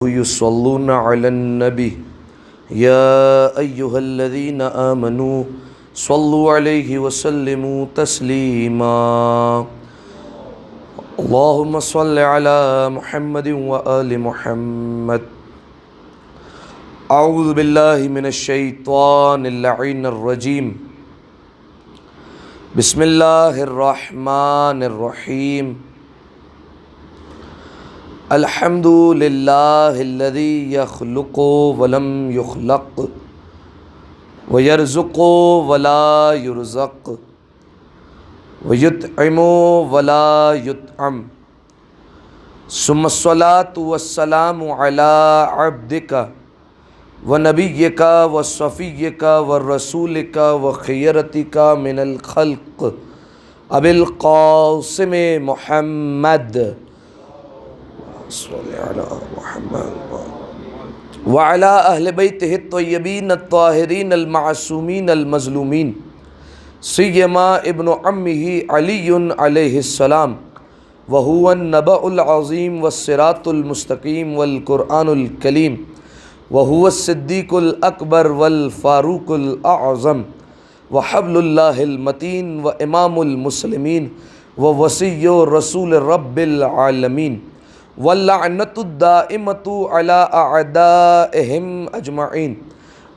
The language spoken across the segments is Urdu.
يصلون على النبي يا أيها الذين آمنوا صلوا عليه وسلموا تسليما اللهم صل على محمد وآل محمد أعوذ بالله من الشيطان اللعين الرجيم بسم الله الرحمن الرحيم الحمد للہ الذی یخلق ولم یخلق ویرزق ولا یرزق ویطعم ولا یطعم ثم الصلاة والسلام علی عبدک ونبیک وصفیک ورسولک وخیرتک من الخلق ابی القاسم محمد صلی علی محمد وعلی اہل بیتہ الطیبین الطاہرین المعصومین المظلومین سیما ابن عمہ علی علیہ السلام وہو النبأ العظیم والصراط المستقیم والقرآن الکلیم وہو الصدیق الاکبر والفاروق الاعظم وحبل اللہ المتین وامام المسلمین ووصی رسول رب العالمین واللعنۃ الدائمۃ علی اعدائہم اجمعین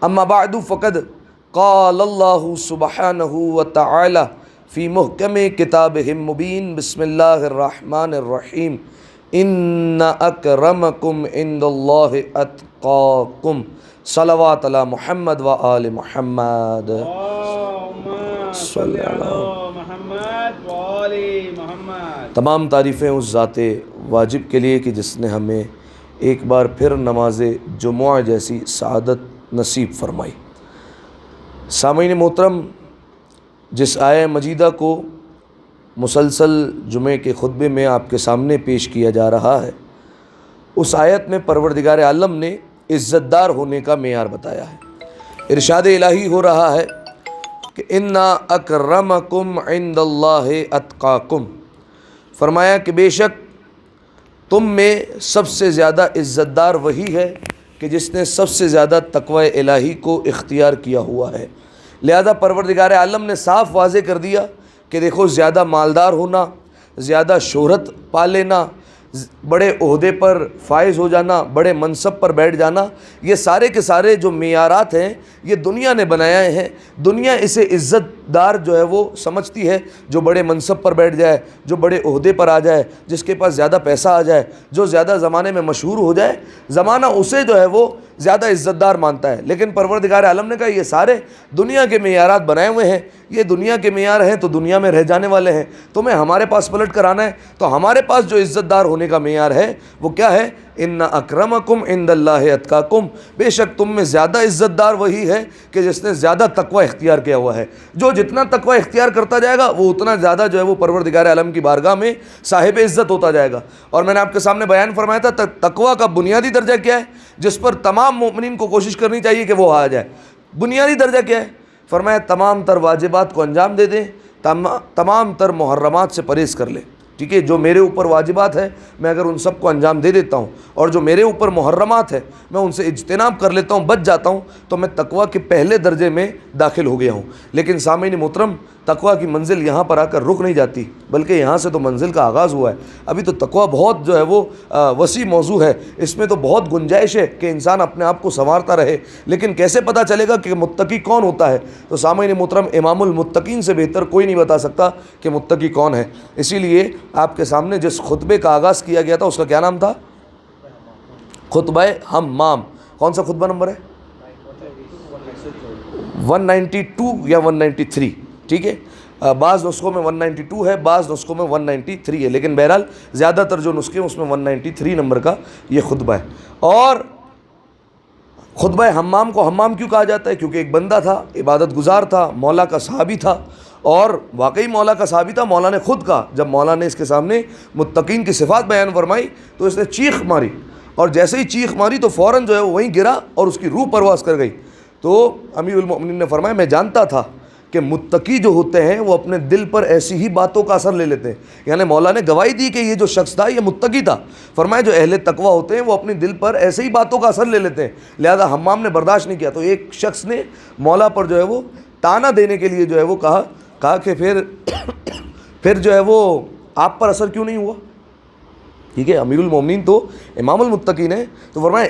اما بعد فقد قال اللہ سبحانہ وتعالی فی محکم کتابہ المبین بسم اللہ الرحمن الرحیم ان اکرمکم عند اللہ اتقاکم صلوات علی محمد و آل محمد صلی اللہ محمد و آل محمد۔ تمام تعریفیں اس ذات واجب کے لیے کہ جس نے ہمیں ایک بار پھر نماز جمعہ جیسی سعادت نصیب فرمائی۔ سامعین محترم، جس آیہ مجیدہ کو مسلسل جمعے کے خطبے میں آپ کے سامنے پیش کیا جا رہا ہے، اس آیت میں پروردگار عالم نے عزت دار ہونے کا معیار بتایا ہے۔ ارشاد الہی ہو رہا ہے کہ اِنَّ أَكْرَمَكُمْ عِنْدَ اللَّهِ أَتْقَاكُمْ، فرمایا کہ بے شک تم میں سب سے زیادہ عزت دار وہی ہے کہ جس نے سب سے زیادہ تقوی الہی کو اختیار کیا ہوا ہے۔ لہذا پروردگار عالم نے صاف واضح کر دیا کہ دیکھو، زیادہ مالدار ہونا، زیادہ شہرت پا لینا، بڑے عہدے پر فائز ہو جانا، بڑے منصب پر بیٹھ جانا، یہ سارے کے سارے جو معیارات ہیں یہ دنیا نے بنائے ہیں۔ دنیا اسے عزت دار جو ہے وہ سمجھتی ہے، جو بڑے منصب پر بیٹھ جائے، جو بڑے عہدے پر آ جائے، جس کے پاس زیادہ پیسہ آ جائے، جو زیادہ زمانے میں مشہور ہو جائے، زمانہ اسے جو ہے وہ زیادہ عزت دار مانتا ہے۔ لیکن پروردگار عالم نے کہا یہ سارے دنیا کے معیارات بنائے ہوئے ہیں، یہ دنیا کے معیار ہیں تو دنیا میں رہ جانے والے ہیں، تمہیں ہمارے پاس پلٹ کر آنا ہے تو ہمارے پاس جو عزت دار ہونے کا معیار ہے وہ کیا ہے؟ ان اکرمکم عند اللہ اتقاکم، بے شک تم میں زیادہ عزت دار وہی ہے کہ جس نے زیادہ تقوی اختیار کیا ہوا ہے۔ جو جتنا تقوی اختیار کرتا جائے گا وہ اتنا زیادہ جو ہے وہ پروردگار عالم کی بارگاہ میں صاحب عزت ہوتا جائے گا۔ اور میں نے آپ کے سامنے بیان فرمایا تھا تقوی کا بنیادی درجہ کیا ہے جس پر تمام مومنین کو کوشش کرنی چاہیے کہ وہ آ جائے۔ بنیادی درجہ کیا ہے؟ فرمایا تمام تر واجبات کو انجام دے دیں، تمام تر محرمات سے پرہیز کر لیں۔ ٹھیک ہے، جو میرے اوپر واجبات ہیں میں اگر ان سب کو انجام دے دیتا ہوں، اور جو میرے اوپر محرمات ہیں میں ان سے اجتناب کر لیتا ہوں، بچ جاتا ہوں، تو میں تقوی کے پہلے درجے میں داخل ہو گیا ہوں۔ لیکن سامعین محترم، تقوی کی منزل یہاں پر آ کر رک نہیں جاتی، بلکہ یہاں سے تو منزل کا آغاز ہوا ہے۔ ابھی تو تقوی بہت جو ہے وہ وسیع موضوع ہے، اس میں تو بہت گنجائش ہے کہ انسان اپنے آپ کو سنوارتا رہے۔ لیکن کیسے پتہ چلے گا کہ متقی کون ہوتا ہے؟ تو سامعین محترم، امام المتقین سے بہتر کوئی نہیں بتا سکتا کہ متقی کون ہے۔ اسی لیے آپ کے سامنے جس خطبے کا آغاز کیا گیا تھا اس کا کیا نام تھا؟ خطبہ حمام۔ کون سا خطبہ نمبر ہے؟ 192 یا 193، ٹھیک ہے، بعض نسخوں میں 192 ہے، بعض نسخوں میں 193 ہے، لیکن بہرحال زیادہ تر جو نسخے ہیں اس میں 193 نمبر کا یہ خطبہ ہے۔ اور خطبہ حمام کو حمام کیوں کہا جاتا ہے؟ کیونکہ ایک بندہ تھا، عبادت گزار تھا، مولا کا صحابی تھا، اور واقعی مولا کا صحابی تھا۔ مولا نے خود کہا، جب مولا نے اس کے سامنے متقین کی صفات بیان فرمائی تو اس نے چیخ ماری، اور جیسے ہی چیخ ماری تو فوراً جو ہے وہ وہیں گرا اور اس کی روح پرواز کر گئی۔ تو امیر المؤمنین نے فرمایا میں جانتا تھا کہ متقی جو ہوتے ہیں وہ اپنے دل پر ایسی ہی باتوں کا اثر لے لیتے ہیں. یعنی مولا نے گواہی دی کہ یہ جو شخص تھا یہ متقی تھا. فرمایا جو اہل تقوی ہوتے ہیں وہ اپنے دل پر ایسے ہی باتوں کا اثر لے لیتے ہیں. لہذا حمام نے برداشت نہیں کیا, تو ایک شخص نے مولا پر جو ہے وہ تانا دینے کے لیے جو ہے وہ کہا کہ پھر جو ہے وہ آپ پر اثر کیوں نہیں ہوا. ٹھیک ہے, امیر المومنین تو امام المتقین ہے, تو فرمایا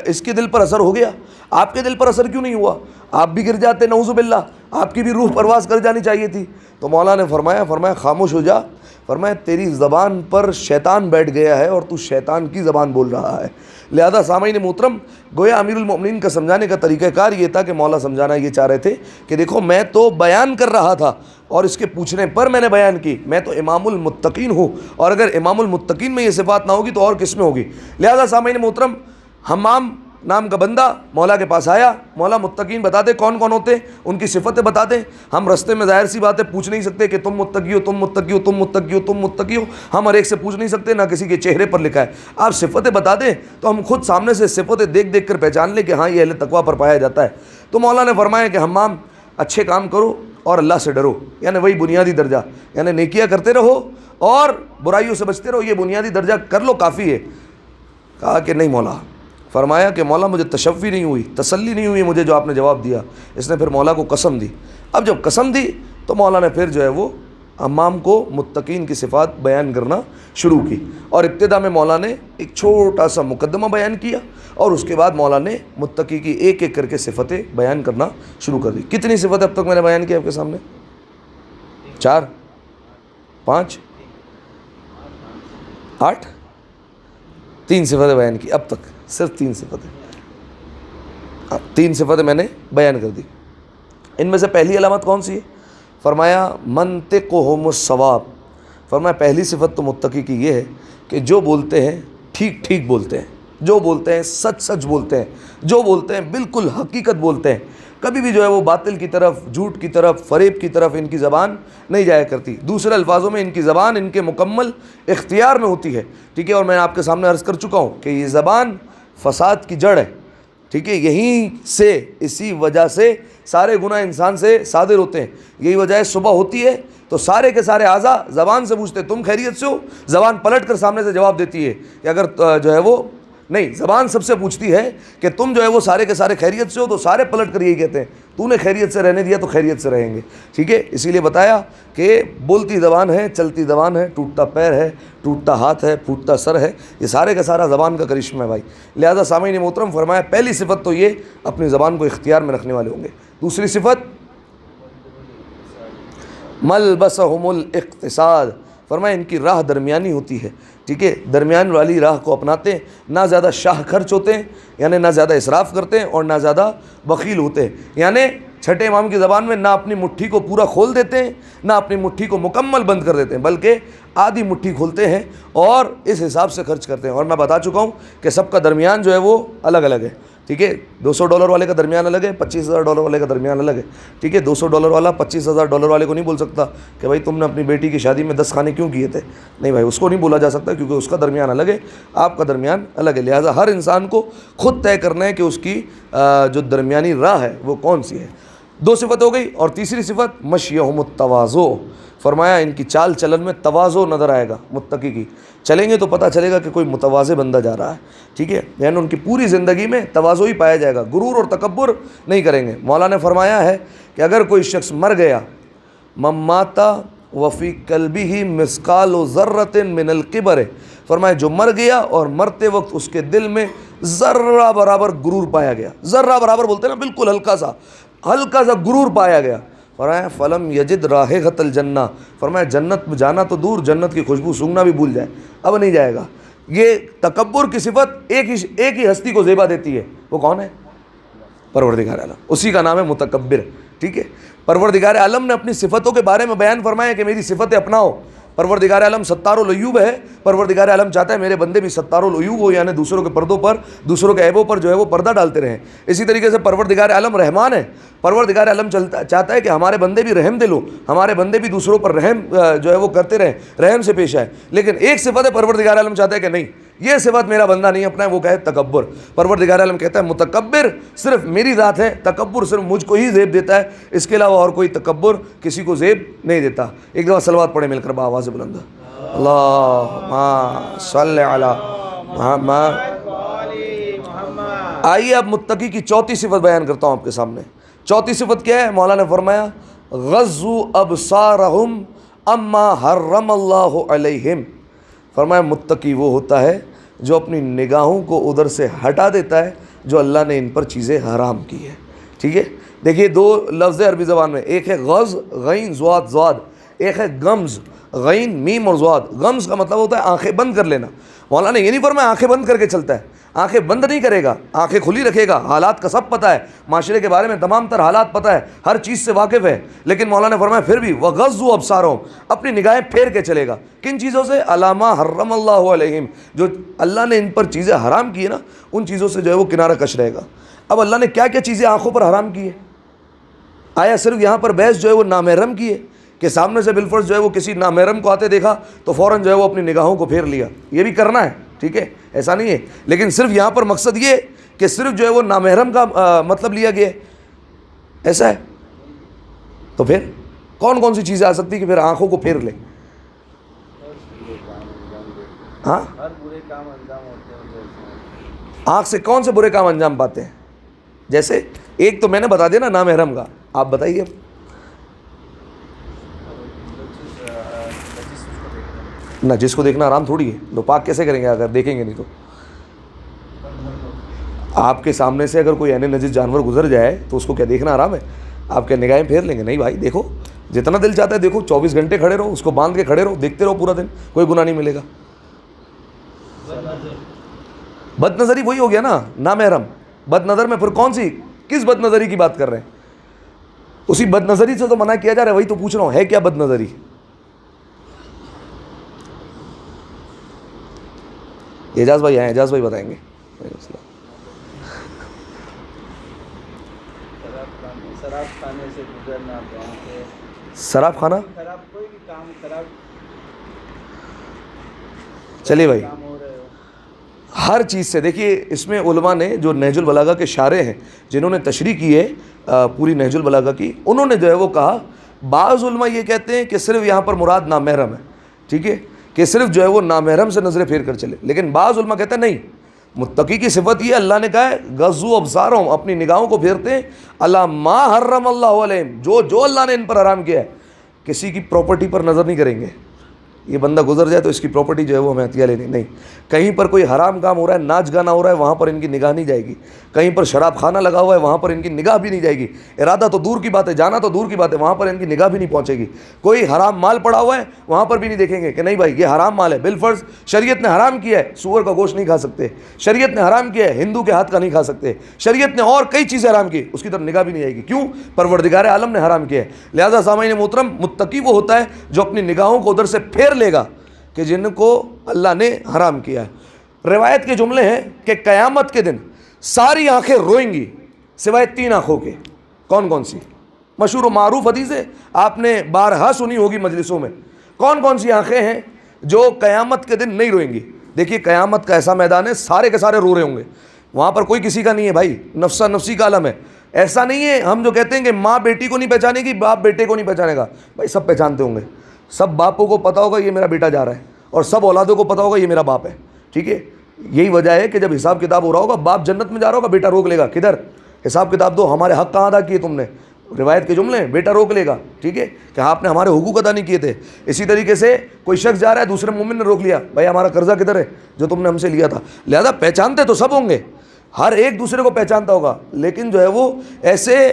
اس کے دل پر اثر ہو گیا, آپ کے دل پر اثر کیوں نہیں ہوا, آپ بھی گر جاتے نعوذ باللہ, آپ کی بھی روح پرواز کر جانی چاہیے تھی. تو مولا نے فرمایا خاموش ہو جا. فرمایا تیری زبان پر شیطان بیٹھ گیا ہے اور تو شیطان کی زبان بول رہا ہے. لہذا سامعین محترم, گویا امیر المومنین کا سمجھانے کا طریقہ کار یہ تھا کہ مولا سمجھانا یہ چاہ رہے تھے کہ دیکھو میں تو بیان کر رہا تھا اور اس کے پوچھنے پر میں نے بیان کی, میں تو امام المتقین ہوں, اور اگر امام المتقین میں یہ صفات نہ ہوگی تو اور کس میں ہوگی. لہذا سامعین محترم, حمام نام کا بندہ مولا کے پاس آیا. مولا متقین بتا دے کون کون ہوتے ہیں, ان کی صفتیں بتا دیں. ہم رستے میں ظاہر سی بات ہے پوچھ نہیں سکتے کہ تم متقی ہو, تم متقی ہو, تم متقی ہو, تم متقی ہو. ہم ہر ایک سے پوچھ نہیں سکتے, نہ کسی کے چہرے پر لکھا ہے. آپ صفتیں بتا دیں تو ہم خود سامنے سے صفتیں دیکھ کر پہچان لیں کہ ہاں یہ اہل تقویٰ پر پایا جاتا ہے. تو مولا نے فرمایا کہ حمام اچھے کام کرو اور اللہ سے ڈرو, یعنی وہی بنیادی درجہ, یعنی نیکیاں کرتے رہو اور برائیوں سے بچتے رہو, یہ بنیادی درجہ کر لو کافی ہے. کہا کہ نہیں مولا. فرمایا کہ مولا مجھے تشفی نہیں ہوئی, تسلی نہیں ہوئی مجھے جو آپ نے جواب دیا. اس نے پھر مولا کو قسم دی. اب جب قسم دی تو مولا نے پھر جو ہے وہ حمام کو متقین کی صفات بیان کرنا شروع کی, اور ابتدا میں مولا نے ایک چھوٹا سا مقدمہ بیان کیا, اور اس کے بعد مولا نے متقی کی ایک ایک کر کے صفتیں بیان کرنا شروع کر دی. کتنی صفتیں اب تک میں نے بیان کی آپ کے سامنے؟ 4 5 8 3 صفتیں بیان کی اب تک, صرف 3 صفتیں. 3 صفتیں میں نے بیان کر دی. ان میں سے پہلی علامت کون سی ہے؟ فرمایا منطقہم الصواب. فرمایا پہلی صفت تو متقی کی یہ ہے کہ جو بولتے ہیں ٹھیک ٹھیک بولتے ہیں, جو بولتے ہیں سچ سچ بولتے ہیں, جو بولتے ہیں بالکل حقیقت بولتے ہیں. کبھی بھی جو ہے وہ باطل کی طرف, جھوٹ کی طرف, فریب کی طرف ان کی زبان نہیں جایا کرتی. دوسرے الفاظوں میں ان کی زبان ان کے مکمل اختیار میں ہوتی ہے. ٹھیک ہے, اور میں آپ کے سامنے عرض کر چکا ہوں کہ یہ زبان فساد کی جڑ ہے. ٹھیک ہے, یہیں سے اسی وجہ سے سارے گناہ انسان سے صادر ہوتے ہیں. یہی وجہ ہے صبح ہوتی ہے تو سارے کے سارے اعضاء زبان سے پوچھتے تم خیریت سے ہو, زبان پلٹ کر سامنے سے جواب دیتی ہے کہ اگر جو ہے وہ نہیں, زبان سب سے پوچھتی ہے کہ تم جو ہے وہ سارے کے سارے خیریت سے ہو, تو سارے پلٹ کر یہی کہتے ہیں تو نے خیریت سے رہنے دیا تو خیریت سے رہیں گے. ٹھیک ہے, اسی لیے بتایا کہ بولتی زبان ہے, چلتی زبان ہے, ٹوٹتا پیر ہے, ٹوٹتا ہاتھ ہے, پھوٹتا سر ہے, یہ سارے کا سارا زبان کا کرشمہ ہے بھائی. لہذا سامعین محترم, فرمایا پہلی صفت تو یہ اپنی زبان کو اختیار میں رکھنے والے ہوں گے. دوسری صفت ملبسہم الاقتصاد. فرمایا ان کی راہ درمیانی ہوتی ہے. ٹھیک ہے, درمیان والی راہ کو اپناتے ہیں, نہ زیادہ شاہ خرچ ہوتے ہیں, یعنی نہ زیادہ اسراف کرتے ہیں اور نہ زیادہ بخیل ہوتے ہیں. یعنی چھٹے امام کی زبان میں نہ اپنی مٹھی کو پورا کھول دیتے ہیں, نہ اپنی مٹھی کو مکمل بند کر دیتے ہیں, بلکہ آدھی مٹھی کھولتے ہیں اور اس حساب سے خرچ کرتے ہیں. اور میں بتا چکا ہوں کہ سب کا درمیان جو ہے وہ الگ الگ ہے. ٹھیک ہے, $200 والے کا درمیان الگ ہے, $25,000 والے کا درمیان الگ ہے. ٹھیک ہے, $200 والا $25,000 والے کو نہیں بول سکتا کہ بھائی تم نے اپنی بیٹی کی شادی میں 10 کھانے کیوں کیے تھے. نہیں بھائی, اس کو نہیں بولا جا سکتا کیونکہ اس کا درمیان الگ ہے, آپ کا درمیان الگ ہے. لہٰذا ہر انسان کو خود طے کرنا ہے کہ اس کی جو درمیانی راہ ہے وہ کون سی ہے. 2 صفت ہو گئی. اور تیسری صفت مشیہم التواضع. فرمایا ان کی چال چلن میں تواضع نظر آئے گا. متقی کی چلیں گے تو پتہ چلے گا کہ کوئی متواضع بندہ جا رہا ہے. ٹھیک ہے, یعنی ان کی پوری زندگی میں تواضع ہی پایا جائے گا, غرور اور تکبر نہیں کریں گے. مولا نے فرمایا ہے کہ اگر کوئی شخص مر گیا, مماتا وفی قلبہ مثقال ذرۃ من الکبر. فرمایا جو مر گیا اور مرتے وقت اس کے دل میں ذرہ برابر غرور پایا گیا. ذرہ برابر بولتے ہیں نا, بالکل ہلکا سا غرور پایا گیا. فرمایا فلم یجد رائحۃ الجنہ. فرمایا جنت میں جانا تو دور, جنت کی خوشبو سونگھنا بھی بھول جائے, اب نہیں جائے گا. یہ تکبر کی صفت ایک ہی ہستی کو زیبا دیتی ہے. وہ کون ہے؟ پروردگار عالم, اسی کا نام ہے متکبر. ٹھیک ہے, پروردگار عالم نے اپنی صفتوں کے بارے میں بیان فرمایا کہ میری صفتیں اپناؤ. پروردگار عالم ستار العیوب ہے. پروردگار عالم چاہتا ہے میرے بندے بھی ستار العیوب ہو, یعنی دوسروں کے پردوں پر, دوسروں کے عیبوں پر جو ہے وہ پردہ ڈالتے رہیں. اسی طریقے سے پروردگار عالم رحمان ہے. پروردگار عالم چاہتا ہے کہ ہمارے بندے بھی رحم دل ہو, ہمارے بندے بھی دوسروں پر رحم جو ہے وہ کرتے رہیں, رحم سے پیش آئے. لیکن ایک صفت ہے پروردگار عالم چاہتا ہے کہ نہیں, یہ صفت میرا بندہ نہیں اپنا ہے، وہ کہے تکبر۔ پروردگار عالم کہتا ہے متکبر صرف میری ذات ہے، تکبر صرف مجھ کو ہی زیب دیتا ہے، اس کے علاوہ اور کوئی تکبر کسی کو زیب نہیں دیتا۔ ایک دفعہ صلوات پڑھیں مل کر بآواز بلند، اللہم صلی علی محمد۔ آئیے اب متقی کی چوتھی صفت بیان کرتا ہوں آپ کے سامنے۔ چوتھی صفت کیا ہے؟ مولانا نے فرمایا غضوا ابصارہم اما حرم اللہ علیہم۔ فرمایا متقی وہ ہوتا ہے جو اپنی نگاہوں کو ادھر سے ہٹا دیتا ہے جو اللہ نے ان پر چیزیں حرام کی ہے۔ ٹھیک ہے، دیکھیے دو لفظ ہے عربی زبان میں، ایک ہے غض غین زواد زواد، ایک ہے غمز غین میم اور زواد۔ غمز کا مطلب ہوتا ہے آنکھیں بند کر لینا۔ مولانا یہ نہیں فرمایا آنکھیں بند کر کے چلتا ہے، آنکھیں بند نہیں کرے گا، آنکھیں کھلی رکھے گا، حالات کا سب پتہ ہے، معاشرے کے بارے میں تمام تر حالات پتہ ہے، ہر چیز سے واقف ہے، لیکن مولانا نے فرمایا پھر بھی وغضوا ابصارہم، اپنی نگاہیں پھیر کے چلے گا۔ کن چیزوں سے؟ علی ما حرم اللہ علیہم، جو اللہ نے ان پر چیزیں حرام کی ہے نا، ان چیزوں سے جو ہے وہ کنارہ کش رہے گا۔ اب اللہ نے کیا کیا چیزیں آنکھوں پر حرام کی ہے؟ آیا صرف یہاں پر بحث جو ہے وہ نامحرم کی ہے کہ سامنے سے بالفرض جو ہے وہ کسی نامحرم کو آتے دیکھا تو فوراً جو ہے وہ اپنی نگاہوں کو پھیر لیا؟ یہ بھی کرنا ہے، ٹھیک ہے، ایسا نہیں ہے، لیکن صرف یہاں پر مقصد یہ کہ صرف جو ہے وہ نامحرم کا مطلب لیا گیا ہے، ایسا ہے؟ تو پھر کون کون سی چیزیں آ سکتی کہ پھر آنکھوں کو پھیر لے؟ ہاں، آنکھ سے کون سے برے کام انجام پاتے ہیں؟ جیسے ایک تو میں نے بتا دیا نا نامحرم کا، آپ بتائیے اب۔ نہ جس کو دیکھنا حرام تھوڑی ہے، تو پاک کیسے کریں گے اگر دیکھیں گے نہیں تو؟ آپ کے سامنے سے اگر کوئی عین نجس جانور گزر جائے تو اس کو کیا دیکھنا حرام ہے؟ آپ کیا نگاہیں پھیر لیں گے؟ نہیں بھائی، دیکھو جتنا دل چاہتا ہے دیکھو، 24 گھنٹے کھڑے رہو، اس کو باندھ کے کھڑے رہو، دیکھتے رہو پورا دن، کوئی گناہ نہیں ملے گا۔ بد نظری وہی ہو گیا نا نامحرم۔ بد نظر میں پھر کون سی کس بد نظری کی بات کر رہے ہیں؟ اسی بد نظری سے تو منع کیا جا رہا ہے، وہی تو پوچھ رہا ہوں، ہے کیا بد نظری؟ اعجاز بھائی آئے، اعجاز بھائی بتائیں گے۔ شراب کھانا، چلیے بھائی، ہر چیز سے دیکھیے، اس میں علماء نے جو نہج البلاغہ کے شارح ہیں جنہوں نے تشریح کی ہے پوری نہج البلاغہ کی، انہوں نے جو ہے وہ کہا، بعض علماء یہ کہتے ہیں کہ صرف یہاں پر مراد نامحرم ہے، ٹھیک ہے، کہ صرف جو ہے وہ نامحرم سے نظریں پھیر کر چلے، لیکن بعض علماء کہتے ہیں نہیں، متقی کی صفت یہ اللہ نے کہا ہے غضوا ابصارہم، اپنی نگاہوں کو پھیرتے ہیں علی ما حرم اللہ علیہم، جو اللہ نے ان پر حرام کیا ہے۔ کسی کی پراپرٹی پر نظر نہیں کریں گے، یہ بندہ گزر جائے تو اس کی پراپرٹی جو ہے وہ ہمیں عطیہ لینی نہیں۔ کہیں پر کوئی حرام کام ہو رہا ہے، ناچ گانا ہو رہا ہے، وہاں پر ان کی نگاہ نہیں جائے گی۔ کہیں پر شراب خانہ لگا ہوا ہے، وہاں پر ان کی نگاہ بھی نہیں جائے گی۔ ارادہ تو دور کی بات ہے، جانا تو دور کی بات ہے، وہاں پر ان کی نگاہ بھی نہیں پہنچے گی۔ کوئی حرام مال پڑا ہوا ہے، وہاں پر بھی نہیں دیکھیں گے کہ نہیں بھائی یہ حرام مال ہے، بالفرض شریعت نے حرام کیا ہے سور کا گوشت نہیں کھا سکتے، شریعت نے حرام کیا ہے ہندو کے ہاتھ کا نہیں کھا سکتے، شریعت نے اور کئی چیزیں حرام کی، اس کی طرف نگاہ بھی نہیں جائے گی۔ کیوں؟ پروردگار عالم نے حرام کیا ہے۔ لہذا سامعین محترم، متقی وہ ہوتا ہے جو اپنی نگاہوں کو ادھر سے پھیر لے گا کہ جن کو اللہ نے حرام کیا ہے۔ روایت کے جملے ہیں کہ قیامت کے دن ساری آنکھیں روئیں گی سوائے 3 آنکھوں کے۔ کون کون سی؟ مشہور و معروف حدیث ہے، آپ نے بارہا سنی ہوگی مجلسوں میں۔ کون کون سی آنکھیں ہیں جو قیامت کے دن نہیں روئیں گی؟ دیکھیے قیامت کا ایسا میدان ہے، سارے کے سارے رو رہے ہوں گے، وہاں پر کوئی کسی کا نہیں ہے بھائی، نفسا نفسی کا عالم ہے۔ ایسا نہیں ہے ہم جو کہتے ہیں کہ ماں بیٹی کو نہیں پہچانے گی، باپ بیٹے کو نہیں پہچانے گا، بھائی سب پہچانتے ہوں گے، سب باپوں کو پتہ ہوگا یہ میرا بیٹا جا رہا ہے، اور سب اولادوں کو پتہ ہوگا یہ میرا باپ ہے، ٹھیک ہے۔ یہی وجہ ہے کہ جب حساب کتاب ہو رہا ہوگا، باپ جنت میں جا رہا ہوگا، بیٹا روک لے گا، کدھر حساب کتاب دو، ہمارے حق کہاں ادا کیے تم نے؟ روایت کے جملے ہیں، بیٹا روک لے گا، ٹھیک ہے، کہ آپ نے ہمارے حقوق ادا نہیں کیے تھے۔ اسی طریقے سے کوئی شخص جا رہا ہے، دوسرے مومن نے روک لیا، بھائی ہمارا قرضہ کدھر ہے جو تم نے ہم سے لیا تھا۔ لہذا پہچانتے تو سب ہوں گے، ہر ایک دوسرے کو پہچانتا ہوگا، لیکن جو ہے وہ ایسے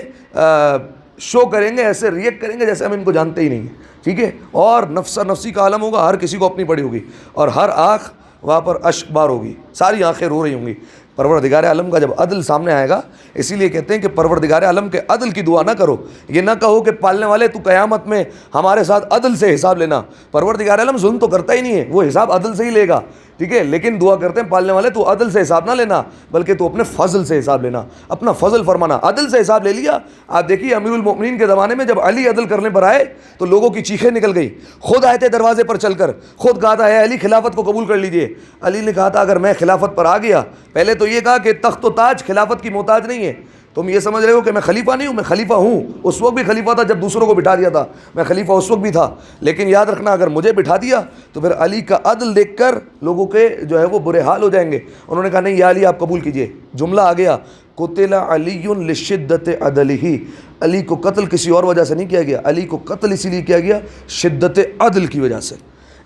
شو کریں گے، ایسے ریئیکٹ کریں گے جیسے ہم ان کو جانتے ہی نہیں ہیں، ٹھیک ہے۔ اور نفسا نفسی کا عالم ہوگا، ہر کسی کو اپنی پڑی ہوگی، اور ہر آنکھ وہاں پر اشک بار ہوگی، ساری آنکھیں رو رہی ہوں گی۔ پروردگار عالم کا جب عدل سامنے آئے گا، اسی لیے کہتے ہیں کہ پروردگار عالم کے عدل کی دعا نہ کرو، یہ نہ کہو کہ پالنے والے تو قیامت میں ہمارے ساتھ عدل سے حساب لینا۔ پروردگار عالم ظلم تو کرتا ہی نہیں ہے، وہ حساب عدل سے ہی لے گا، ٹھیک ہے، لیکن دعا کرتے ہیں پالنے والے تو عدل سے حساب نہ لینا بلکہ تو اپنے فضل سے حساب لینا، اپنا فضل فرمانا۔ عدل سے حساب لے لیا۔ آپ دیکھیے امیر المؤمنین کے زمانے میں جب علی عدل کرنے پر آئے تو لوگوں کی چیخیں نکل گئی، خود آئے تھے دروازے پر چل کر، خود کہا تھا اے علی خلافت کو قبول کر لیجئے۔ علی نے کہا تھا اگر میں خلافت پر آ گیا، پہلے تو یہ کہا کہ تخت و تاج خلافت کی محتاج نہیں ہے، تم یہ سمجھ رہے ہو کہ میں خلیفہ نہیں ہوں، میں خلیفہ ہوں، اس وقت بھی خلیفہ تھا جب دوسروں کو بٹھا دیا تھا، میں خلیفہ اس وقت بھی تھا، لیکن یاد رکھنا اگر مجھے بٹھا دیا تو پھر علی کا عدل دیکھ کر لوگوں کے جو ہے وہ برے حال ہو جائیں گے۔ انہوں نے کہا نہیں یا علی آپ قبول کیجئے۔ جملہ آ گیا قتل علی لشدت عدلہ، علی کو قتل کسی اور وجہ سے نہیں کیا گیا، علی کو قتل اسی لیے کیا گیا شدت عدل کی وجہ سے۔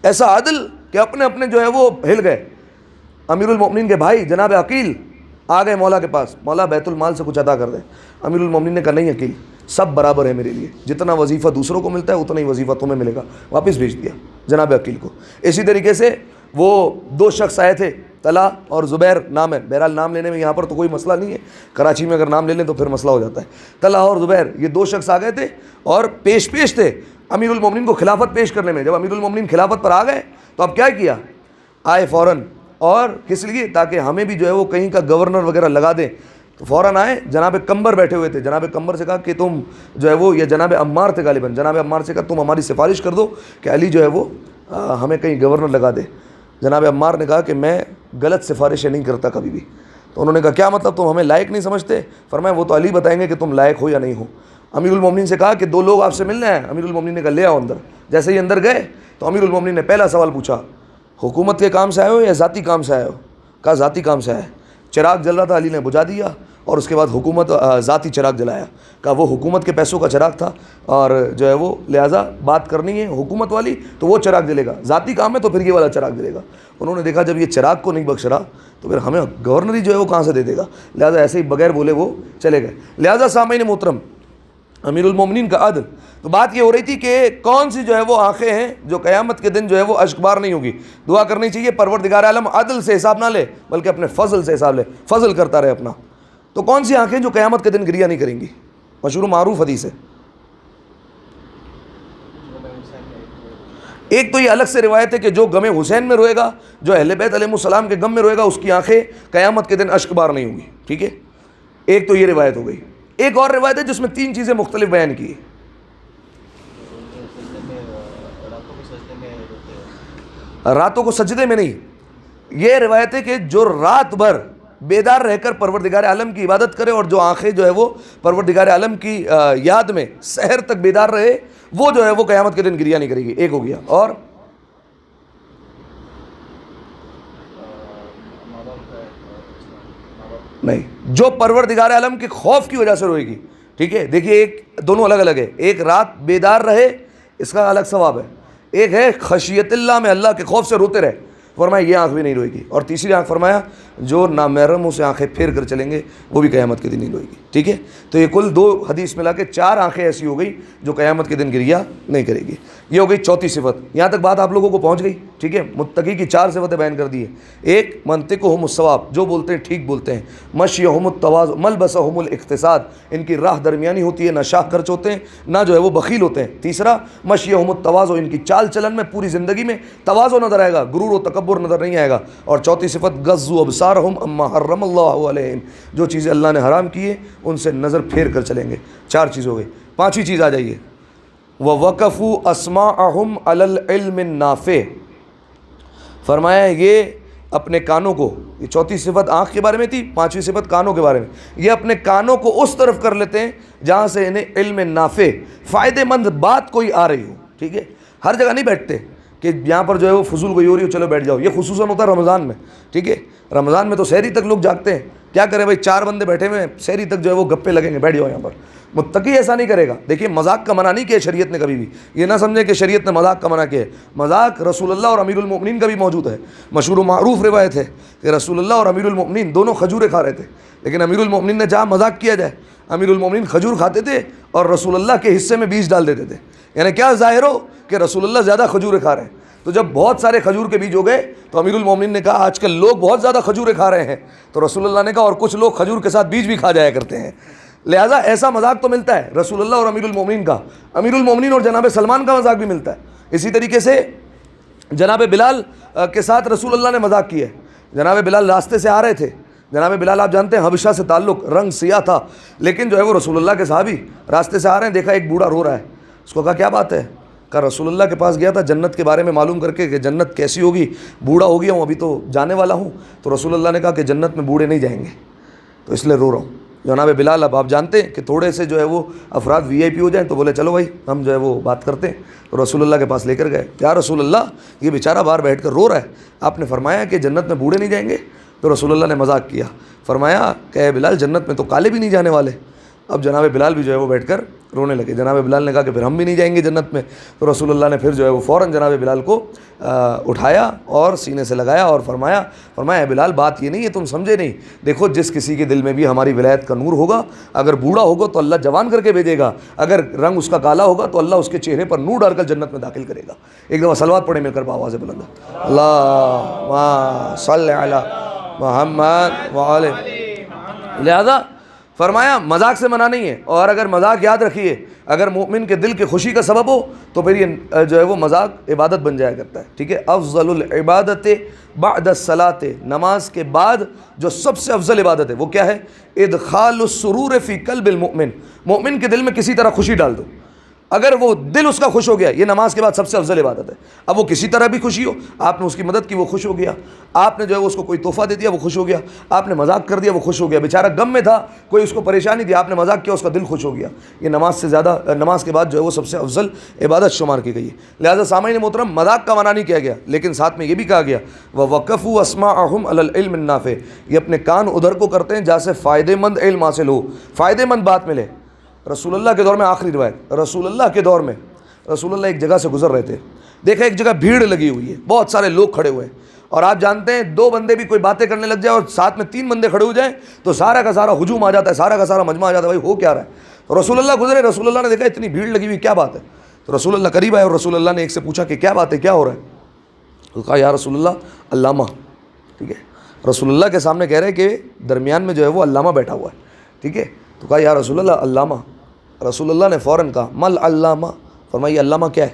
ایسا عدل کہ اپنے اپنے جو ہے وہ ہل گئے۔ امیر المؤمنین کے بھائی جناب عقیل آ گئے مولا کے پاس، مولا بیت المال سے کچھ عطا کر دیں۔ امیر المؤمنین نے کہا نہیں عقیل، سب برابر ہے میرے لیے، جتنا وظیفہ دوسروں کو ملتا ہے اتنا ہی وظیفہ تمہیں ملے گا، واپس بھیج دیا جناب عقیل کو۔ اسی طریقے سے وہ دو شخص آئے تھے، طلحہ اور زبیر نام ہے، بہرحال نام لینے میں یہاں پر تو کوئی مسئلہ نہیں ہے، کراچی میں اگر نام لے لیں تو پھر مسئلہ ہو جاتا ہے۔ طلحہ اور زبیر یہ دو شخص آ گئے تھے اور پیش تھے امیر المؤمنین کو خلافت پیش کرنے میں۔ جب امیر المؤمنین خلافت پر آ گئے تو اب کیا کیا، آئے فوراً، اور کس لیے، تاکہ ہمیں بھی جو ہے وہ کہیں کا گورنر وغیرہ لگا دیں، تو فوراً آئے۔ جناب قمبر بیٹھے ہوئے تھے، جناب قمبر سے کہا کہ تم جو ہے وہ، یا جناب عمار تھے غالباً، جناب عمار سے کہا تم ہماری سفارش کر دو کہ علی جو ہے وہ ہمیں کہیں گورنر لگا دے۔ جناب عمار نے کہا کہ میں غلط سفارشیں نہیں کرتا کبھی بھی۔ تو انہوں نے کہا کیا مطلب، تم ہمیں لائق نہیں سمجھتے؟ فرمایا وہ تو علی بتائیں گے کہ تم لائق ہو یا نہیں ہو۔ امیر المومنین سے کہا کہ دو لوگ آپ سے ملنے ہیں۔ امیر المومنین نے کہا لے آؤ اندر۔ جیسے ہی اندر گئے تو امیر المومنین نے پہلا سوال پوچھا، حکومت کے کام سے آئے ہو یا ذاتی کام سے آئے ہو؟ کہا ذاتی کام سے آئے۔ چراغ جل رہا تھا، علی نے بجھا دیا اور اس کے بعد حکومت ذاتی چراغ جلایا۔ کہا وہ حکومت کے پیسوں کا چراغ تھا اور جو ہے وہ لہٰذا بات کرنی ہے حکومت والی تو وہ چراغ جلے گا، ذاتی کام ہے تو پھر یہ والا چراغ جلے گا۔ انہوں نے دیکھا جب یہ چراغ کو نہیں بخش رہا تو پھر ہمیں گورنری جو ہے وہ کہاں سے دے دے گا، لہٰذا ایسے ہی بغیر بولے وہ چلے گئے۔ لہٰذا سامعین محترم، امیر المومنین کا عدل، تو بات یہ ہو رہی تھی کہ کون سی جو ہے وہ آنکھیں ہیں جو قیامت کے دن جو ہے وہ اشکبار نہیں ہوگی۔ دعا کرنی چاہیے پروردگار عالم عدل سے حساب نہ لے بلکہ اپنے فضل سے حساب لے، فضل کرتا رہے اپنا۔ تو کون سی آنکھیں جو قیامت کے دن گریہ نہیں کریں گی؟ مشہور معروف حدیث ہے۔ ایک تو یہ الگ سے روایت ہے کہ جو غم حسین میں روئے گا، جو اہل بیت علیہ السلام کے غم میں روئے گا، اس کی آنکھیں قیامت کے دن اشکبار نہیں ہوں گی، ٹھیک ہے۔ ایک تو یہ روایت ہو گئی۔ ایک اور روایت ہے جس میں تین چیزیں مختلف بیان کی۔ راتوں کو سجدے میں نہیں، یہ روایت ہے کہ جو رات بھر بیدار رہ کر پروردگار عالم کی عبادت کرے اور جو آنکھیں جو ہے وہ پروردگار عالم کی یاد میں سحر تک بیدار رہے، وہ جو ہے وہ قیامت کے دن گریہ نہیں کرے گی۔ ایک ہو گیا۔ اور نہیں، جو پروردگار عالم کے خوف کی وجہ سے روئے گی، ٹھیک ہے۔ دیکھیے ایک دونوں الگ الگ ہے، ایک رات بیدار رہے اس کا الگ ثواب ہے، ایک ہے خشیت اللہ میں اللہ کے خوف سے روتے رہے، فرمایا یہ آنکھ بھی نہیں روئے گی۔ اور تیسری آنکھ فرمایا جو نامحرموں سے آنکھیں پھیر کر چلیں گے وہ بھی قیامت کے دن نہیں روئے گی، ٹھیک ہے۔ تو یہ کل دو حدیث ملا کے چار آنکھیں ایسی ہو گئی جو قیامت کے دن گریہ نہیں کرے گی۔ یہ ہو گئی چوتھی صفت۔ یہاں تک بات آپ لوگوں کو پہنچ گئی، ٹھیک ہے۔ متقی کی چار صفتیں بیان کر دی ہیں۔ ایک منطقہم الصواب، جو بولتے ہیں ٹھیک بولتے ہیں۔ مشیہم التواضع، ملبسہم الاقتصاد، ان کی راہ درمیانی ہوتی ہے، نہ شاہ خرچ ہوتے ہیں نہ جو ہے وہ بخیل ہوتے ہیں۔ تیسرا مشیہم التواضع، ان کی چال چلن میں پوری زندگی میں تواضع نظر آئے گا، غرور و تکبر نظر نہیں آئے گا۔ اور چوتھی صفت غضوا ابصارہم اما حرم اللہ علیہم، جو چیزیں اللہ نے حرام کی ہے ان سے نظر پھیر کر چلیں گے۔ چار چیز ہو گئی۔ پانچویں چیز آ جائیے، وَوَقَفُوا أَسْمَاعَهُمْ عَلَى الْعِلْمِ النَّافِعِ، فرمایا یہ اپنے کانوں کو، یہ چوتھی صفت آنکھ کے بارے میں تھی، پانچویں صفت کانوں کے بارے میں، یہ اپنے کانوں کو اس طرف کر لیتے ہیں جہاں سے انہیں علم نافع، فائدہ مند بات کوئی آ رہی ہو، ٹھیک ہے۔ ہر جگہ نہیں بیٹھتے کہ یہاں پر جو ہے وہ فضول گوئی ہو رہی ہو چلو بیٹھ جاؤ، یہ خصوصاً ہوتا ہے رمضان میں، ٹھیک ہے۔ رمضان میں تو سحری تک لوگ جاگتے ہیں، کیا کریں بھائی، چار بندے بیٹھے ہوئے ہیں، سحری تک جو ہے وہ گپے لگیں گے، بیٹھ جاؤ یہاں پر۔ متقی ایسا نہیں کرے گا۔ دیکھیے مذاق کا منع نہیں کیا شریعت نے کبھی بھی، یہ نہ سمجھے کہ شریعت نے مذاق کا منع کیا ہے۔ مذاق رسول اللہ اور امیر المؤمنین کا بھی موجود ہے۔ مشہور و معروف روایت ہے کہ رسول اللہ اور امیر المؤمنین دونوں کھجوریں کھا رہے تھے، لیکن امیر المؤمنین نے چاہا مذاق کیا جائے، امیر المؤمنین کھجور کھاتے تھے اور رسول اللہ کے حصے میں بیج ڈال دیتے تھے، یعنی کیا ظاہر ہو کہ رسول اللہ زیادہ کھجوریں کھا رہے ہیں۔ تو جب بہت سارے کھجور کے بیج ہو گئے تو امیر المؤمنین نے کہا آج کل لوگ بہت زیادہ کھجوریں کھا رہے ہیں، تو رسول اللہ نے کہا اور کچھ لوگ کھجور کے ساتھ بیج بھی کھا جایا کرتے ہیں۔ لہٰذا ایسا مذاق تو ملتا ہے رسول اللہ اور امیر المؤمنین کا، امیر المؤمنین اور جناب سلمان کا مذاق بھی ملتا ہے۔ اسی طریقے سے جناب بلال کے ساتھ رسول اللہ نے مذاق کیا ہے. جناب بلال راستے سے آ رہے تھے. جناب بلال آپ جانتے ہیں حبشہ سے تعلق، رنگ سیاہ تھا، لیکن جو ہے وہ رسول اللہ کے صحابی راستے سے آ رہے ہیں، دیکھا ایک بوڑھا رو رہا ہے. اس کو کہا کیا بات ہے؟ کہا رسول اللہ کے پاس گیا تھا جنت کے بارے میں معلوم کر کے کہ جنت کیسی ہوگی، بوڑھا ہو گیا ہوں ابھی تو جانے والا ہوں. تو رسول اللہ نے کہا کہ جنت میں بوڑھے نہیں جائیں گے، تو اس لیے رو رہا ہوں. جناب بلال اب آپ جانتے ہیں کہ تھوڑے سے جو ہے وہ افراد وی آئی پی ہو جائیں تو بولے چلو بھائی ہم جو ہے وہ بات کرتے ہیں. تو رسول اللہ کے پاس لے کر گئے. یا رسول اللہ یہ بیچارہ باہر بیٹھ کر رو رہا ہے، آپ نے فرمایا کہ جنت میں بوڑھے نہیں جائیں گے. تو رسول اللہ نے مذاق کیا، فرمایا کہ اے بلال جنت میں تو کالے بھی نہیں جانے والے. اب جناب بلال بھی جو ہے وہ بیٹھ کر رونے لگے. جناب بلال نے کہا کہ پھر ہم بھی نہیں جائیں گے جنت میں. تو رسول اللہ نے پھر جو ہے وہ فوراً جناب بلال کو اٹھایا اور سینے سے لگایا اور فرمایا اے بلال بات یہ نہیں ہے، تم سمجھے نہیں. دیکھو جس کسی کے دل میں بھی ہماری ولایت کا نور ہوگا، اگر بوڑھا ہوگا تو اللہ جوان کر کے بھیجے گا، اگر رنگ اس کا کالا ہوگا تو اللہ اس کے چہرے پر نور ڈال کر جنت میں داخل کرے گا. ایک دفعہ صلوات پڑھیں مل کر آواز بلند، اللہم صلی علی محمد وعلی. لہذا فرمایا مذاق سے منع نہیں ہے، اور اگر مذاق یاد رکھیے اگر مومن کے دل کی خوشی کا سبب ہو تو پھر یہ جو ہے وہ مذاق عبادت بن جایا کرتا ہے. ٹھیک ہے، افضل العبادت بعد الصلاۃ، نماز کے بعد جو سب سے افضل عبادت ہے وہ کیا ہے؟ ادخال السرور فی قلب المؤمن، مومن کے دل میں کسی طرح خوشی ڈال دو. اگر وہ دل اس کا خوش ہو گیا، یہ نماز کے بعد سب سے افضل عبادت ہے. اب وہ کسی طرح بھی خوشی ہو، آپ نے اس کی مدد کی وہ خوش ہو گیا، آپ نے جو ہے اس کو کوئی تحفہ دے دیا وہ خوش ہو گیا، آپ نے مذاق کر دیا وہ خوش ہو گیا، بیچارہ غم میں تھا کوئی اس کو پریشانی تھی، آپ نے مذاق کیا اس کا دل خوش ہو گیا. یہ نماز سے زیادہ، نماز کے بعد جو ہے وہ سب سے افضل عبادت شمار کی گئی ہے. لہذا سامعین محترم مذاق کا منع نہیں کیا گیا، لیکن ساتھ میں یہ بھی کہا گیا وَوَقَفُوا أَسْمَاعَهُمْ عَلَى الْعِلْمِ النَّافِعِ، یہ اپنے کان ادھر کو کرتے ہیں جہاں سے فائدے مند علم حاصل ہو، فائدے مند بات ملے. رسول اللہ کے دور میں، آخری روایت، رسول اللہ کے دور میں رسول اللہ ایک جگہ سے گزر رہے تھے، دیکھا ایک جگہ بھیڑ لگی ہوئی ہے، بہت سارے لوگ کھڑے ہوئے ہیں، اور آپ جانتے ہیں دو بندے بھی کوئی باتیں کرنے لگ جائے اور ساتھ میں تین بندے کھڑے ہو جائیں تو سارا کا سارا ہجوم آ جاتا ہے، سارا کا سارا مجمع آ جاتا ہے، بھائی ہو کیا رہا ہے. تو رسول اللہ گزرے، رسول اللہ نے دیکھا اتنی بھیڑ لگی ہوئی کیا بات ہے. تو رسول اللہ قریب آئے اور رسول اللہ نے ایک سے پوچھا کہ کیا بات ہے، کیا ہو رہا ہے. تو کہا یا رسول اللہ علامہ. ٹھیک ہے، رسول اللہ کے سامنے کہہ رہے کہ درمیان میں جو ہے وہ علامہ بیٹھا ہوا ہے. ٹھیک ہے، تو کہا یا رسول اللہ علامہ. رسول اللہ نے فوراً کہا مل علامہ، فرمایا علامہ کیا ہے.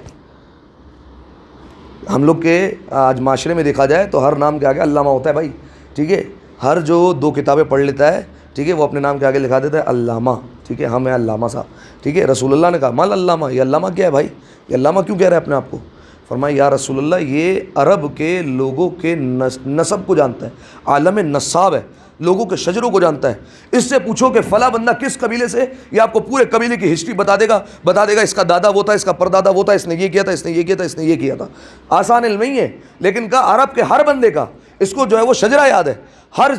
ہم لوگ کے آج معاشرے میں دیکھا جائے تو ہر نام کے آگے علامہ ہوتا ہے بھائی. ٹھیک ہے، ہر جو دو کتابیں پڑھ لیتا ہے، ٹھیک ہے، وہ اپنے نام کے آگے لکھا دیتا ہے علامہ. ٹھیک ہے، ہم ہیں علامہ صاحب. ٹھیک ہے، رسول اللہ نے کہا مل علامہ، یہ علامہ کیا ہے بھائی، یہ علامہ کیوں کہہ رہے ہیں اپنے آپ کو. فرمایا یا رسول اللہ یہ عرب کے لوگوں کے نسب کو جانتا ہے، عالم نصاب ہے، لوگوں کے شجروں کو جانتا ہے. اس سے پوچھو کہ فلاں بندہ کس قبیلے سے، یہ آپ کو پورے قبیلے کی ہسٹری بتا دے گا اس کا دادا وہ تھا، اس کا پردادا وہ تھا، اس نے یہ کیا تھا، اس نے یہ کیا تھا، اس نے یہ کیا تھا. آسان علم نہیں ہے، لیکن کہا عرب کے ہر بندے کا اس کو جو ہے وہ شجرہ یاد ہے، ہر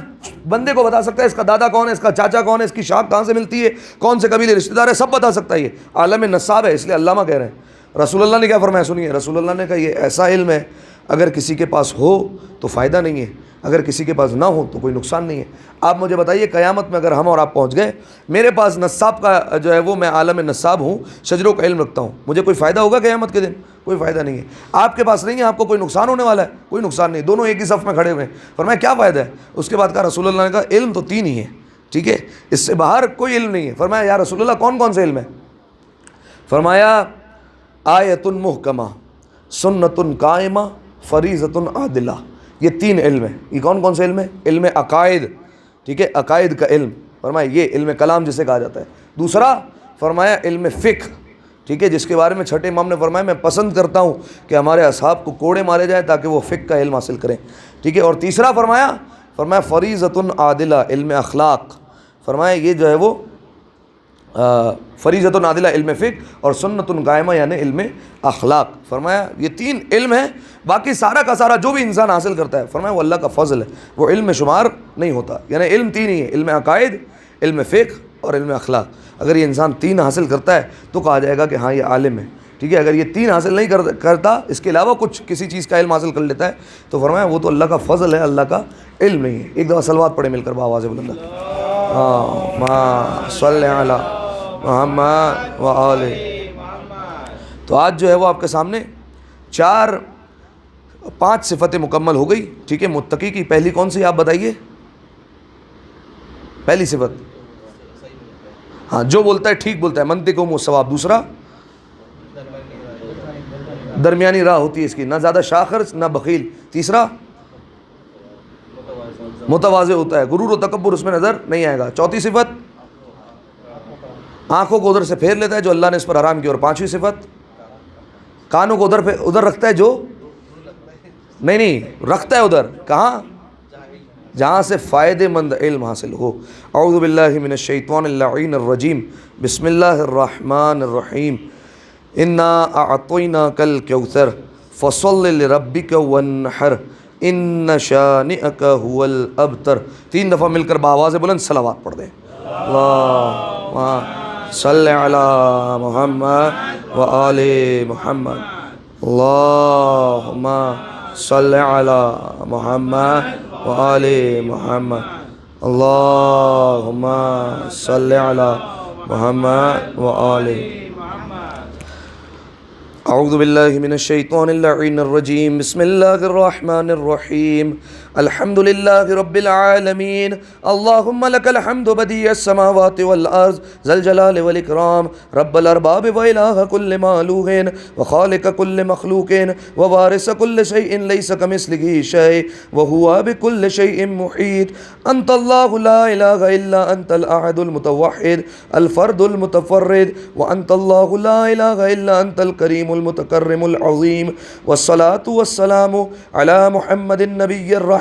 بندے کو بتا سکتا ہے اس کا دادا کون ہے، اس کا چاچا کون ہے، اس کی شاخ کہاں سے ملتی ہے، کون سے قبیلے رشتہ دار ہے، سب بتا سکتا ہے. یہ عالم نصاب ہے، اس لیے علامہ کہہ رہے ہیں. رسول اللہ نے کیا فرمایا سنیے، رسول اللہ نے کہا یہ ایسا علم ہے اگر کسی کے پاس ہو تو فائدہ نہیں ہے، اگر کسی کے پاس نہ ہو تو کوئی نقصان نہیں ہے. آپ مجھے بتائیے قیامت میں اگر ہم اور آپ پہنچ گئے، میرے پاس نصاب کا جو ہے وہ میں عالم نصاب ہوں، شجروں کا علم رکھتا ہوں، مجھے کوئی فائدہ ہوگا قیامت کے دن؟ کوئی فائدہ نہیں ہے. آپ کے پاس نہیں ہے، آپ کو کوئی نقصان ہونے والا ہے؟ کوئی نقصان نہیں. دونوں ایک ہی صف میں کھڑے ہوئے ہیں. فرمایا کیا فائدہ ہے؟ اس کے بعد کہا رسول اللہ نے کہا علم تو تین ہی ہے، ٹھیک ہے، اس سے باہر کوئی علم نہیں ہے. فرمایا یا رسول اللہ کون کون سے علم ہے؟ فرمایا آیت محکمہ، سنت قائمہ، فریضۃ عادلہ. یہ تین علم ہیں. یہ کون کون سے علم ہیں؟ علم عقائد، ٹھیک ہے، عقائد کا علم. فرمایا یہ علم کلام جسے کہا جاتا ہے. دوسرا فرمایا علم فقہ، ٹھیک ہے، جس کے بارے میں چھٹے امام نے فرمایا میں پسند کرتا ہوں کہ ہمارے اصحاب کو کوڑے مارے جائیں تاکہ وہ فقہ کا علم حاصل کریں. ٹھیک ہے، اور تیسرا فرمایا فریضۃ عادلہ، علم اخلاق. فرمایا یہ جو ہے وہ فریضۃ عادلہ علم فقہ اور سنت قائمہ یعنی علم اخلاق. فرمایا یہ تین علم ہیں، باقی سارا کا سارا جو بھی انسان حاصل کرتا ہے فرمایا وہ اللہ کا فضل ہے، وہ علم میں شمار نہیں ہوتا. یعنی علم تین ہی ہے، علم عقائد، علم فقہ اور علم اخلاق. اگر یہ انسان تین حاصل کرتا ہے تو کہا جائے گا کہ ہاں یہ عالم ہے. ٹھیک ہے، اگر یہ تین حاصل نہیں کرتا، اس کے علاوہ کچھ کسی چیز کا علم حاصل کر لیتا ہے تو فرمایا وہ تو اللہ کا فضل ہے، اللہ کا علم نہیں ہے. ایک دفعہ صلوات پڑھے مل کر بآواز بلند، اللہم صلی علی محمد وآلہ. تو آج جو ہے وہ آپ کے سامنے 5 صفتیں مکمل ہو گئی. ٹھیک ہے، متقی کی پہلی کون سی آپ بتائیے؟ پہلی صفت ہاں جو بولتا ہے ٹھیک بولتا ہے، منطق و ثواب. درمیانی راہ ہوتی ہے اس کی، نہ زیادہ شاخر نہ بخیل. تیسرا متواضع ہوتا ہے، غرور و تکبر اس میں نظر نہیں آئے گا. چوتھی صفت آنکھوں کو ادھر سے پھیر لیتا ہے جو اللہ نے اس پر حرام کیا. اور پانچویں صفت کانوں کو ادھر رکھتا ہے جو نہیں رکھتا ہے ادھر کہاں، جہاں سے فائدے مند علم حاصل ہو. اعوذ باللہ من الشیطان اللعین الرجیم. بسم اللہ الرحمن الرحیم. انا اعطیناک الکوثر فصل لربک وانحر ان شانئک هو الابتر. 3 دفعہ مل کر بآواز بلند صلوات پڑھ دیں. اللہم صلی علی محمد و آل محمد. اللہم صلی علی محمد و آل محمد. اللہم صلی علی محمد و آل محمد. اعوذ باللہ من الشیطان اللعین الرجیم. بسم اللہ الرحمن الرحیم. الحمد للہ رب العالمین. اللہم لک الحمد بدیع السماوات والارض ذا الجلال والاکرام رب الارباب والہ کل معلوق وخالق کل مخلوق ووارث کل شیء لیس کمثلہ شیء وہو بکل شیء محیط. انت اللہ لا الہ الا انت الاحد المتوحد الفرد المتفرد وانت اللہ لا الہ الا انت الکریم المتکرم العظیم. والصلاة والسلام علی محمد النبی الرحمہ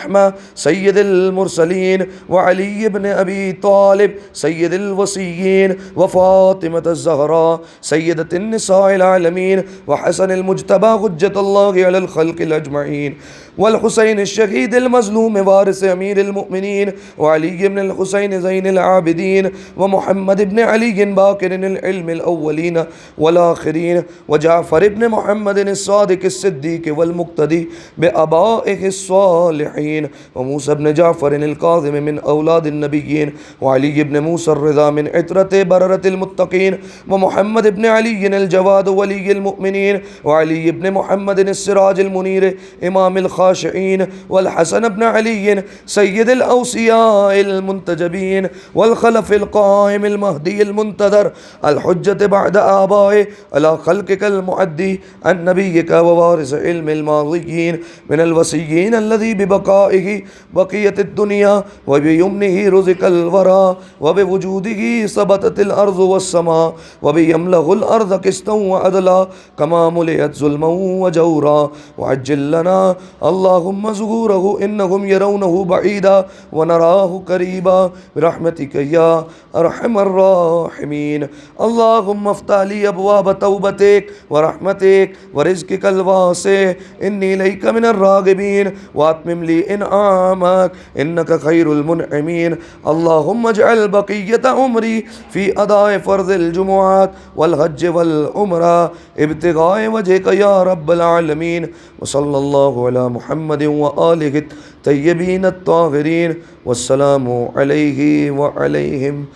سید المرسلین وعلی بن ابی طالب سید الوصیین وفاطمة الزہراء سیدۃ النساء العالمین وحسن المجتبى حجۃ اللہ علی الخلق الاجمعین والحسین الشہید المظلوم وارث امیر المؤمنین وعلی بن الحسین زین العابدین ومحمد بن علی باقر العلم الاولین والآخرین وجعفر بن محمد الصادق الصدیق والمقتدی بآبائہ الصالحین وموسى بن جعفر الكاظم من اولاد النبیین وعلی بن موسى الرضا من عطرۃ بررۃ المتقین ومحمد بن علی الجواد ولی المؤمنین وعلی بن محمد السراج المنیر امام الخاشعین والحسن بن علی سید الاوصیاء المنتجبین والخلف القائم المہدی المنتظر الحجة بعد آبائه على خلقك المعدي النبيك ووارث علم الماضيين من الوصيين الذي ببقائه بقية الدنيا وبيمنه رزق الورى وبوجوده ثبتت الأرض والسماء وبيملأ الأرض قسطا وعدلا كما ملئت ظلما وجورا. وعجل لنا اللهم ظهوره إنهم يرونه بعيدا ونراه قريبا برحمتك يا أرحم الراحمين. اللهم افتح لي أبواب توبتك ورحمتك ورزقك الواسع إني إليك من الراغبين وأتمم لي إنعامك إنك خير المنعمين. اللهم اجعل بقية عمري في أداء فرض الجمعات والحج والعمرة ابتغاء وجهك يا رب العالمين. وصلى الله على محمد وآله الطيبين الطاهرين والسلام عليه وعليهم.